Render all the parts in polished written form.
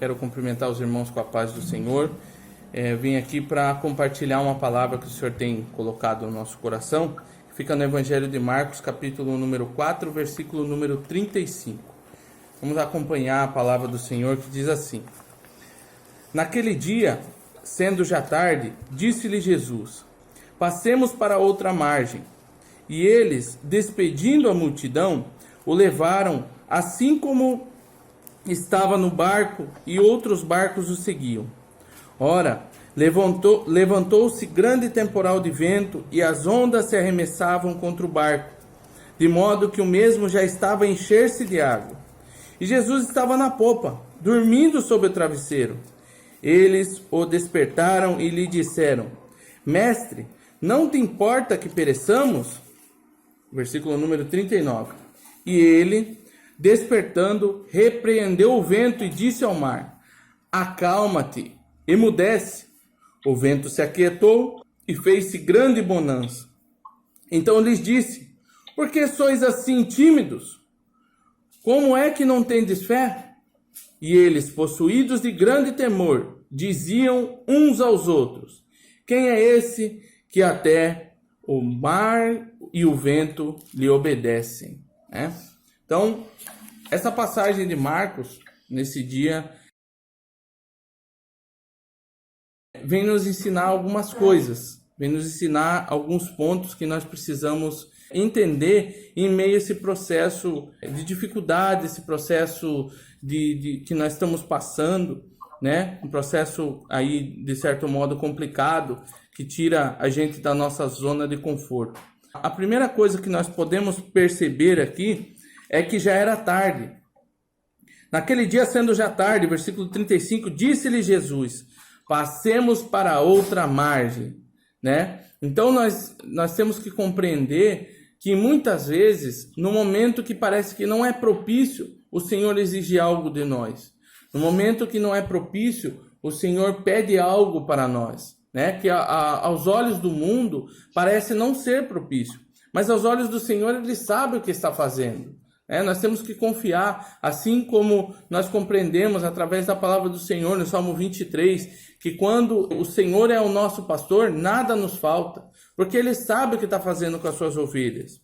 Quero cumprimentar os irmãos com a paz do Senhor. Vim aqui para compartilhar uma palavra que o Senhor tem colocado no nosso coração. Fica no Evangelho de Marcos, capítulo número 4, versículo número 35. Vamos acompanhar a palavra do Senhor, que diz assim: Naquele dia, sendo já tarde, disse-lhe Jesus: Passemos para outra margem. E eles, despedindo a multidão, o levaram, assim como estava no barco, e outros barcos o seguiam. Ora, levantou-se grande temporal de vento, e as ondas se arremessavam contra o barco, de modo que o mesmo já estava a encher-se de água. E Jesus estava na popa, dormindo sob o travesseiro. Eles o despertaram e lhe disseram: Mestre, não te importa que pereçamos? Versículo número 39. E ele, despertando, repreendeu o vento e disse ao mar: Acalma-te, emudece. O vento se aquietou e fez-se grande bonança. Então lhes disse: Por que sois assim tímidos? Como é que não tendes fé? E eles, possuídos de grande temor, diziam uns aos outros: Quem é esse que até o mar e o vento lhe obedecem? Então, essa passagem de Marcos, nesse dia, vem nos ensinar algumas coisas, vem nos ensinar alguns pontos que nós precisamos entender em meio a esse processo de dificuldade, esse processo que nós estamos passando, um processo aí, de certo modo, complicado, que tira a gente da nossa zona de conforto. A primeira coisa que nós podemos perceber aqui é que já era tarde. Naquele dia, sendo já tarde, versículo 35, disse-lhe Jesus: Passemos para outra margem. Então nós temos que compreender que muitas vezes, no momento que parece que não é propício, o Senhor exige algo de nós. No momento que não é propício, o Senhor pede algo para nós, que aos olhos do mundo parece não ser propício, mas aos olhos do Senhor Ele sabe o que está fazendo. Nós temos que confiar, assim como nós compreendemos através da palavra do Senhor no Salmo 23, que quando o Senhor é o nosso pastor, nada nos falta, porque Ele sabe o que está fazendo com as suas ovelhas.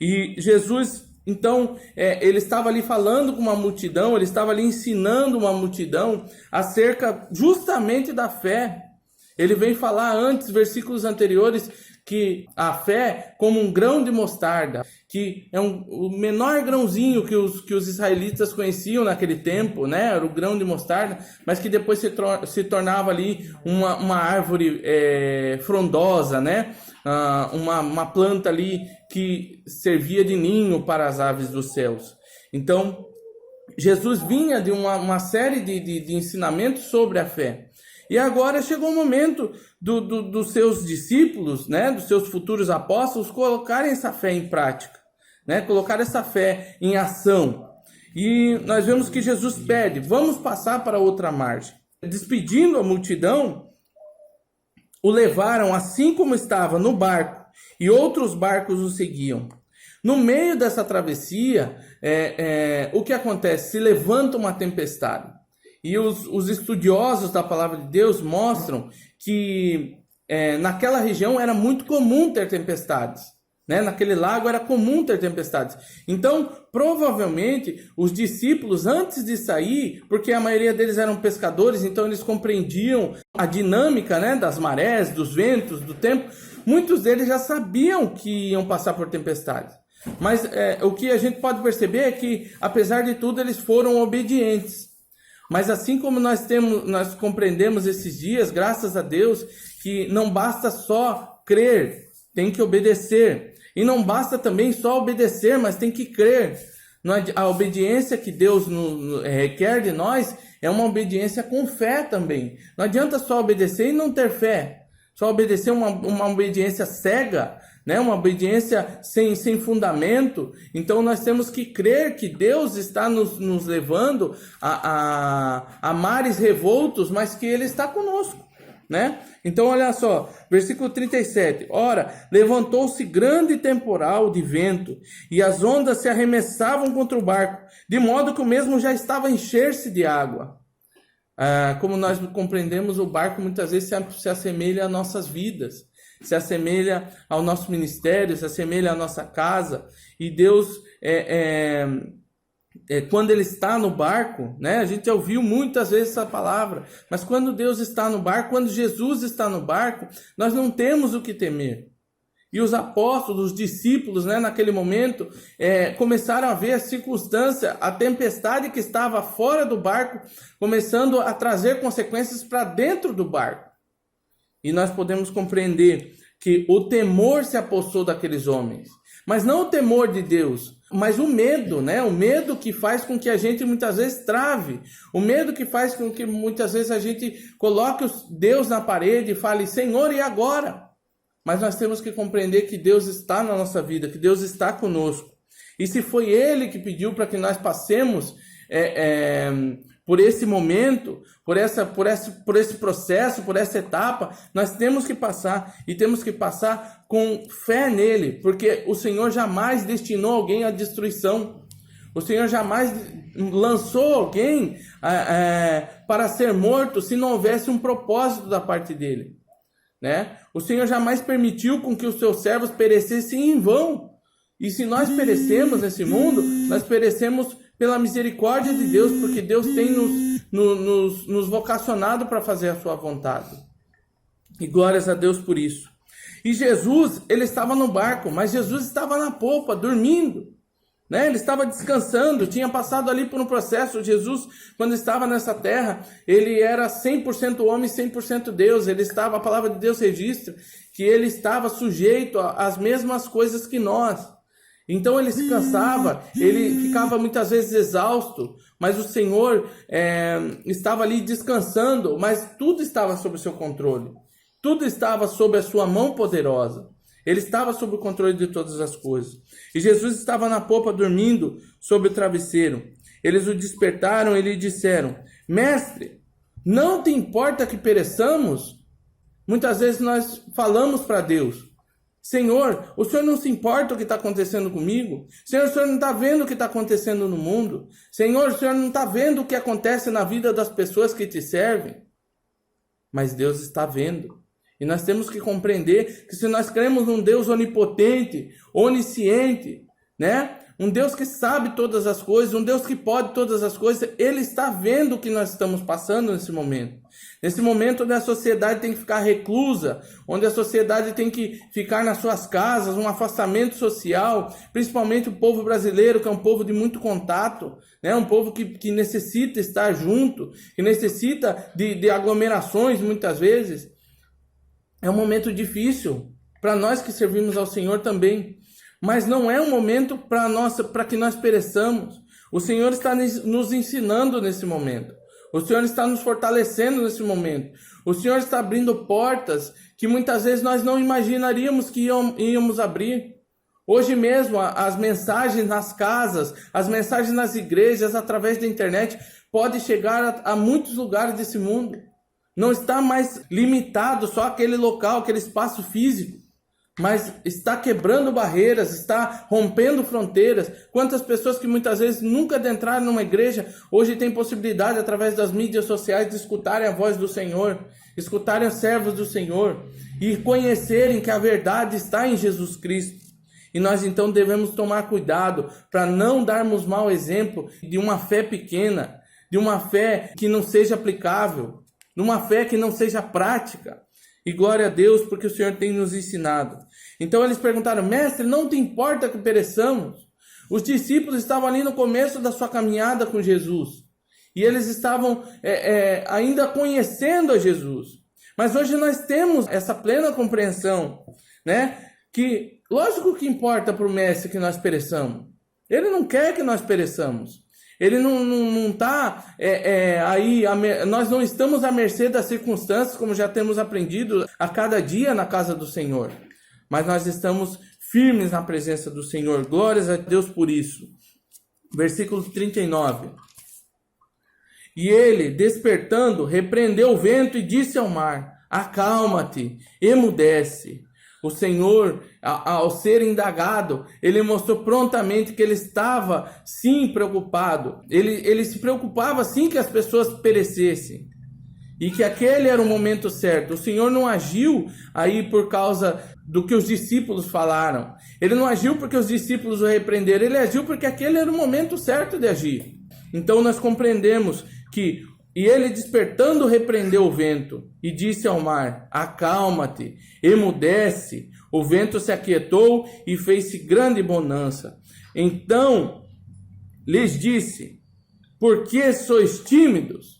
E Jesus, então, ele estava ali falando com uma multidão, ele estava ali ensinando uma multidão acerca justamente da fé. Ele vem falar antes, versículos anteriores, que a fé como um grão de mostarda, que é o menor grãozinho que os israelitas conheciam naquele tempo, era o grão de mostarda, mas que depois se tornava ali uma árvore frondosa, uma planta ali que servia de ninho para as aves dos céus. Então, Jesus vinha de uma série de ensinamentos sobre a fé. E agora chegou o momento dos seus discípulos, dos seus futuros apóstolos, colocarem essa fé em prática, colocar essa fé em ação. E nós vemos que Jesus pede: vamos passar para outra margem. Despedindo a multidão, o levaram assim como estava no barco, e outros barcos o seguiam. No meio dessa travessia, o que acontece? Se levanta uma tempestade. E os estudiosos da palavra de Deus mostram que naquela região era muito comum ter tempestades. Naquele lago era comum ter tempestades. Então, provavelmente, os discípulos, antes de sair, porque a maioria deles eram pescadores, então eles compreendiam a dinâmica das marés, dos ventos, do tempo. Muitos deles já sabiam que iam passar por tempestades. Mas o que a gente pode perceber é que, apesar de tudo, eles foram obedientes. Mas assim como nós compreendemos esses dias, graças a Deus, que não basta só crer, tem que obedecer. E não basta também só obedecer, mas tem que crer. A obediência que Deus requer de nós é uma obediência com fé também. Não adianta só obedecer e não ter fé. Só obedecer uma obediência cega, uma obediência sem fundamento. Então nós temos que crer que Deus está nos levando a mares revoltos, mas que Ele está conosco. Então olha só, versículo 37. Ora, levantou-se grande temporal de vento, e as ondas se arremessavam contra o barco, de modo que o mesmo já estava a encher-se de água. Como nós compreendemos, o barco muitas vezes se assemelha às nossas vidas, se assemelha ao nosso ministério, se assemelha à nossa casa. E Deus, quando Ele está no barco, né? A gente já ouviu muitas vezes essa palavra, mas quando Deus está no barco, quando Jesus está no barco, nós não temos o que temer. E os apóstolos, os discípulos, né, naquele momento, começaram a ver a circunstância, a tempestade que estava fora do barco, começando a trazer consequências para dentro do barco. E nós podemos compreender que o temor se apossou daqueles homens. Mas não o temor de Deus, mas o medo, né? O medo que faz com que a gente muitas vezes trave. O medo que faz com que muitas vezes a gente coloque Deus na parede e fale, Senhor, e agora? Mas nós temos que compreender que Deus está na nossa vida, que Deus está conosco. E se foi Ele que pediu para que nós passemos por esse momento, por esse processo, por essa etapa, nós temos que passar. E temos que passar com fé nele, porque o Senhor jamais destinou alguém à destruição. O Senhor jamais lançou alguém para ser morto se não houvesse um propósito da parte dele. Né? O Senhor jamais permitiu com que os seus servos perecessem em vão. E se nós perecemos nesse mundo, nós perecemos pela misericórdia de Deus, porque Deus tem nos vocacionado para fazer a sua vontade. E glórias a Deus por isso. E Jesus, ele estava no barco, mas Jesus estava na popa, dormindo. Né? Ele estava descansando, tinha passado ali por um processo. Jesus, quando estava nessa terra, ele era 100% homem, 100% Deus. Ele estava, a palavra de Deus registra que ele estava sujeito às mesmas coisas que nós. Então ele se cansava, ele ficava muitas vezes exausto, mas o Senhor estava ali descansando, mas tudo estava sob o seu controle. Tudo estava sob a sua mão poderosa. Ele estava sob o controle de todas as coisas. E Jesus estava na popa dormindo sobre o travesseiro. Eles o despertaram e lhe disseram, Mestre, não te importa que pereçamos? Muitas vezes nós falamos para Deus, Senhor, o Senhor não se importa o que está acontecendo comigo? Senhor, o Senhor não está vendo o que está acontecendo no mundo? Senhor, o Senhor não está vendo o que acontece na vida das pessoas que te servem? Mas Deus está vendo. E nós temos que compreender que se nós cremos num Deus onipotente, onisciente, né? Um Deus que sabe todas as coisas, um Deus que pode todas as coisas, Ele está vendo o que nós estamos passando nesse momento. Nesse momento onde a sociedade tem que ficar reclusa, onde a sociedade tem que ficar nas suas casas, um afastamento social, principalmente o povo brasileiro, que é um povo de muito contato, né? Um povo que necessita estar junto, que necessita de aglomerações muitas vezes. É um momento difícil para nós que servimos ao Senhor também, mas não é um momento para que nós pereçamos. O Senhor está nos ensinando nesse momento. O Senhor está nos fortalecendo nesse momento. O Senhor está abrindo portas que muitas vezes nós não imaginaríamos que íamos abrir. Hoje mesmo, as mensagens nas casas, as mensagens nas igrejas, através da internet, podem chegar a muitos lugares desse mundo. Não está mais limitado só àquele local, aquele espaço físico, mas está quebrando barreiras, está rompendo fronteiras. Quantas pessoas que muitas vezes nunca adentraram numa igreja, hoje têm possibilidade, através das mídias sociais, de escutarem a voz do Senhor, escutarem os servos do Senhor e conhecerem que a verdade está em Jesus Cristo. E nós então devemos tomar cuidado para não darmos mau exemplo de uma fé pequena, de uma fé que não seja aplicável, numa fé que não seja prática. E glória a Deus, porque o Senhor tem nos ensinado. Então eles perguntaram, Mestre, não te importa que pereçamos? Os discípulos estavam ali no começo da sua caminhada com Jesus. E eles estavam ainda conhecendo a Jesus. Mas hoje nós temos essa plena compreensão, né? Que lógico que importa para o Mestre que nós pereçamos. Ele não quer que nós pereçamos. Ele não está aí, nós não estamos à mercê das circunstâncias, como já temos aprendido a cada dia na casa do Senhor. Mas nós estamos firmes na presença do Senhor. Glórias a Deus por isso. Versículo 39. E ele, despertando, repreendeu o vento e disse ao mar, acalma-te, emudece. o Senhor, ao ser indagado, ele mostrou prontamente que ele estava sim preocupado. Ele se preocupava sim que as pessoas perecessem. E que aquele era o momento certo. O Senhor não agiu aí por causa do que os discípulos falaram. Ele não agiu porque os discípulos o repreenderam. Ele agiu porque aquele era o momento certo de agir. Então nós compreendemos que... E ele, despertando, repreendeu o vento e disse ao mar: acalma-te, emudece. O vento se aquietou e fez-se grande bonança. Então lhes disse: por que sois tímidos?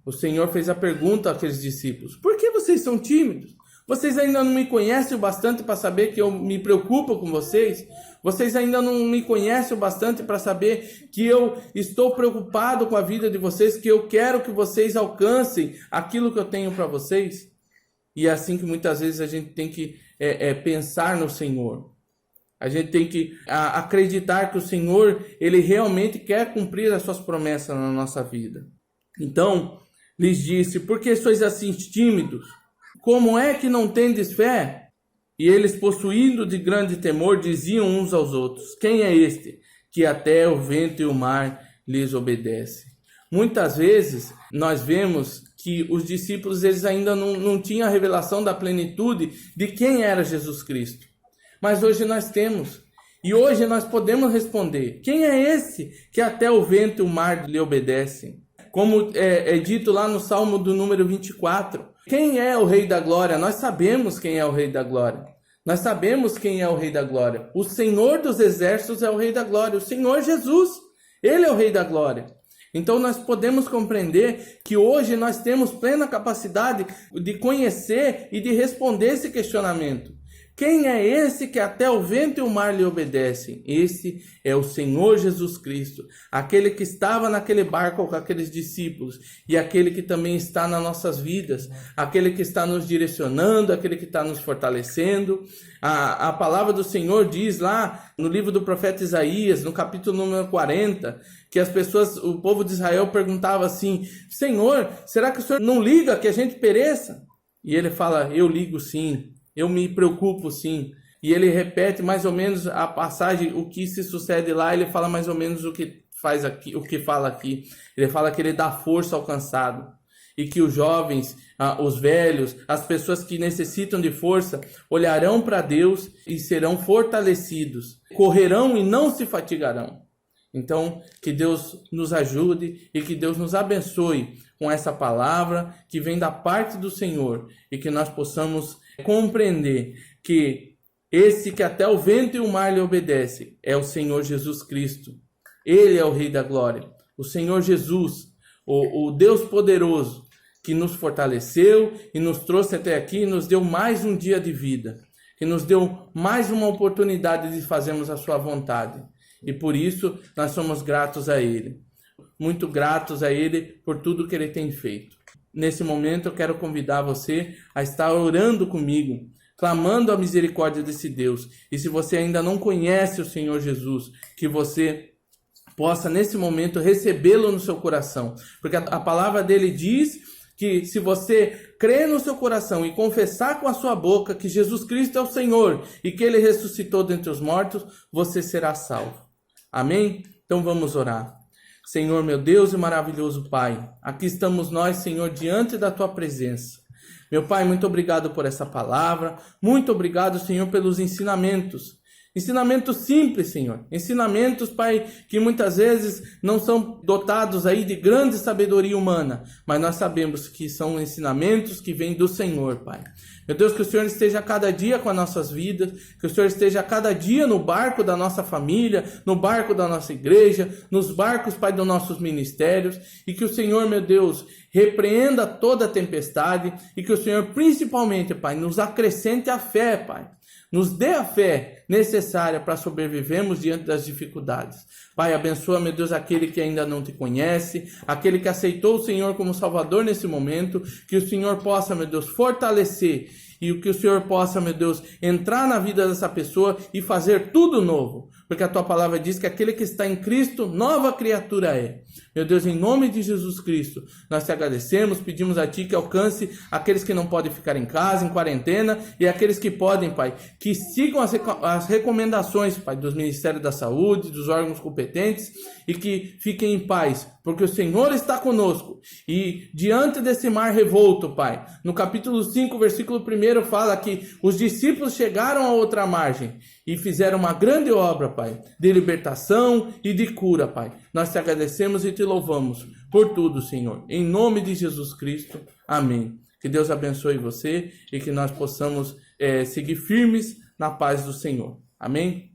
O Senhor fez a pergunta àqueles discípulos: por que vocês são tímidos? Vocês ainda não me conhecem o bastante para saber que eu me preocupo com vocês? Vocês ainda não me conhecem o bastante para saber que eu estou preocupado com a vida de vocês, que eu quero que vocês alcancem aquilo que eu tenho para vocês? E é assim que muitas vezes a gente tem que pensar no Senhor. A gente tem que acreditar que o Senhor, ele realmente quer cumprir as suas promessas na nossa vida. Então, lhes disse: por que sois assim tímidos? Como é que não tendes fé? E eles, possuídos de grande temor, diziam uns aos outros: quem é este que até o vento e o mar lhes obedecem? Muitas vezes nós vemos que os discípulos eles ainda não tinham a revelação da plenitude de quem era Jesus Cristo. Mas hoje nós temos. E hoje nós podemos responder: quem é esse que até o vento e o mar lhe obedecem? Como é dito lá no Salmo do número 24. Quem é o Rei da Glória? Nós sabemos quem é o Rei da Glória. Nós sabemos quem é o Rei da Glória. O Senhor dos Exércitos é o Rei da Glória. O Senhor Jesus, Ele é o Rei da Glória. Então nós podemos compreender que hoje nós temos plena capacidade de conhecer e de responder esse questionamento. Quem é esse que até o vento e o mar lhe obedecem? Esse é o Senhor Jesus Cristo, aquele que estava naquele barco com aqueles discípulos e aquele que também está nas nossas vidas, aquele que está nos direcionando, aquele que está nos fortalecendo. A palavra do Senhor diz lá no livro do profeta Isaías, no capítulo número 40, que as pessoas, o povo de Israel perguntava assim: Senhor, será que o Senhor não liga que a gente pereça? E ele fala: eu ligo sim. Eu me preocupo sim. E ele repete mais ou menos a passagem, o que se sucede lá, ele fala mais ou menos o que faz aqui, o que fala aqui. Ele fala que ele dá força ao cansado. E que os jovens, os velhos, as pessoas que necessitam de força, olharão para Deus e serão fortalecidos. Correrão e não se fatigarão. Então, que Deus nos ajude e que Deus nos abençoe com essa palavra que vem da parte do Senhor e que nós possamos compreender que esse que até o vento e o mar lhe obedece é o Senhor Jesus Cristo. Ele é o Rei da Glória. O Senhor Jesus, o Deus poderoso, que nos fortaleceu e nos trouxe até aqui e nos deu mais um dia de vida, que nos deu mais uma oportunidade de fazermos a sua vontade. E por isso nós somos gratos a Ele. Muito gratos a Ele por tudo que Ele tem feito. Nesse momento eu quero convidar você a estar orando comigo, clamando a misericórdia desse Deus. E se você ainda não conhece o Senhor Jesus, que você possa nesse momento recebê-lo no seu coração. Porque a palavra dele diz que se você crer no seu coração e confessar com a sua boca que Jesus Cristo é o Senhor e que Ele ressuscitou dentre os mortos, você será salvo. Amém? Então vamos orar. Senhor, meu Deus e maravilhoso Pai, aqui estamos nós, Senhor, diante da Tua presença. Meu Pai, muito obrigado por essa palavra, muito obrigado, Senhor, pelos ensinamentos. Ensinamentos simples, Senhor. Ensinamentos, Pai, que muitas vezes não são dotados aí de grande sabedoria humana, mas nós sabemos que são ensinamentos que vêm do Senhor, Pai. Meu Deus, que o Senhor esteja a cada dia com as nossas vidas, que o Senhor esteja a cada dia no barco da nossa família, no barco da nossa igreja, nos barcos, Pai, dos nossos ministérios, e que o Senhor, meu Deus, repreenda toda a tempestade, e que o Senhor, principalmente, Pai, nos acrescente a fé, Pai. Nos dê a fé necessária para sobrevivermos diante das dificuldades. Pai, abençoa, meu Deus, aquele que ainda não te conhece, aquele que aceitou o Senhor como Salvador nesse momento, que o Senhor possa, meu Deus, fortalecer e que o Senhor possa, meu Deus, entrar na vida dessa pessoa e fazer tudo novo. Porque a tua palavra diz que aquele que está em Cristo, nova criatura é. Meu Deus, em nome de Jesus Cristo, nós te agradecemos, pedimos a ti que alcance aqueles que não podem ficar em casa, em quarentena, e aqueles que podem, Pai, que sigam as recomendações, Pai, dos Ministérios da Saúde, dos órgãos competentes, e que fiquem em paz, porque o Senhor está conosco. E diante desse mar revolto, Pai, no capítulo 5, versículo 1, fala que os discípulos chegaram a outra margem e fizeram uma grande obra, Pai, de libertação e de cura, Pai. Nós te agradecemos e te louvamos por tudo, Senhor. Em nome de Jesus Cristo. Amém. Que Deus abençoe você e que nós possamos seguir firmes na paz do Senhor. Amém?